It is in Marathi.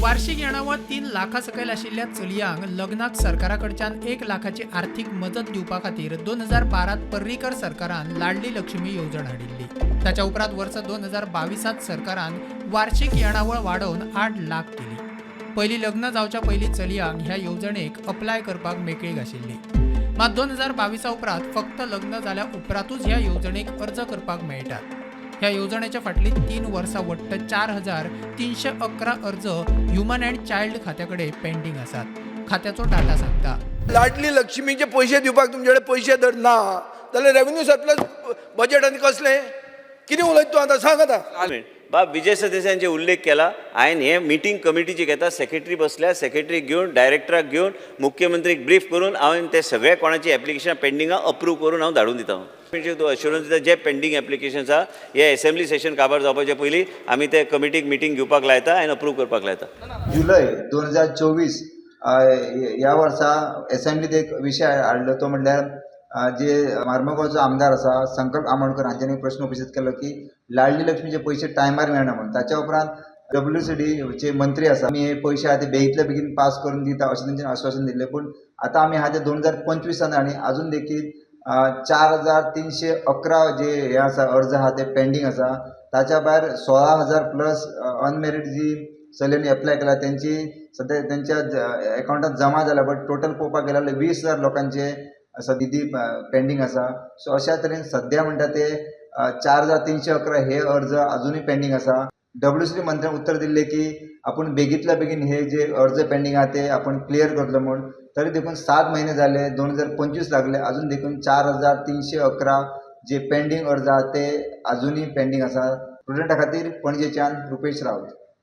वार्षिक येणावळ 3 लाखा सकयल आशिल्ल्या चलयांक लग्नाक सरकाराकडच्यान 1 लाखाची आर्थिक मदत दिवपा खातीर 2012 पर्रीकर सरकारान लाडली लक्ष्मी येवजण हाडिल्ली। ताच्या उपरांत वर्स 2022 सरकारान वार्षिक येणावळ वाडोवन 8 लाख केली। पयलीं लग्न जावच्या पयलीं चलयांक ह्या येवजणेक अप्लाय करपाक मेकळीक आशिल्ली। मात 2022 उपरांत फक्त लग्न जाल्या उपरांतूच ह्या येवजणेक अर्ज करपाक मेळटात। ह्या येवजणेच्या फाटली 3 वर्सां वट्ट 4,311 अर्ज ह्युमन अँड चायल्ड खात्याकडे पेंडिंग आसात। खात्याचो डाटा सांगता लाडली लक्ष्मीचे पैसे दिवपाक तुमचे कडेन पैसे जर ना जाल्यार रेव्हेन्यू सरप्लस बजेट आनी कसले कितें उलयता तूं आतां सांग आतां। बाब विजय सरदेसायांचे उल्लेख केला। हांवें हे मिटींग कमिटीची घेता, सेक्रेटरी बसल्या, सेक्रेटरी घेवन डायरेक्टराक घेवन मुख्यमंत्रीक ब्रीफ करून हांवें ते सगळे कोणाची एप्लिकेशन पेंडिंग अप्रूव करून हांव धाडून दिता। अश्युरन्स दिता जे पेंडिंग एप्लिकेशन्स आहा हे असेंब्ली सेशन काबार जावपाचे पयलीं आमी ते कमिटीक मिटींग घेवपाक लायता आनी अप्रूव करपाक लायता। जुलै 2024 ह्या वर्सा असेंब्लीत एक विशय हाडलो तो म्हणल्यार जे मार्मगांवचो आमदार आसा संकल्प आमोणकर हांच्यानी एक प्रश्न उपस्थित केलो की लाडली लक्ष्मीचे पैसे टायमार मेळना म्हणून। ताच्या उपरांत WCD चे मंत्री आसा आमी हे पैसे आहा ते बेगींतल्या बेगीन पास करून दिता अशें तेंच्यानी आश्वासन दिल्लें। पूण आतां आमी आहा ते 2025 आनी अजून देखीक 4,311 जे हे आसा अर्ज आहा ते पेंडिंग आसा। ताच्या भायर 16,000 प्लस अनमेरीड जी चल्यांनी एप्लाय केला त्यांची सध्या त्यांच्या अकाउंटात जमा जाला, बट टोटल पळोवपाक गेल्यार 20,000 लोकांचे निधी पेंडिंग आसा। सो अशा तरेन सध्या म्हणटा ते 4,311 हे अर्ज अजूनही पेंडिंग आसा। WCD मंत्र्यान उत्तर दिल्ले की आपण बेगींतल्या बेगीन हे जे अर्ज पेंडिंग आहा ते आपण क्लियर करतलो म्हणून। तरी देखून 7 महिने झाले, 2025 लागले, अजून देखून 4,311 जे पेंडिंग अर्ज आहा ते अजूनही पेंडिंग आसा। स्टुडंटा खातीर पणजेच्यान रुपेश रावत।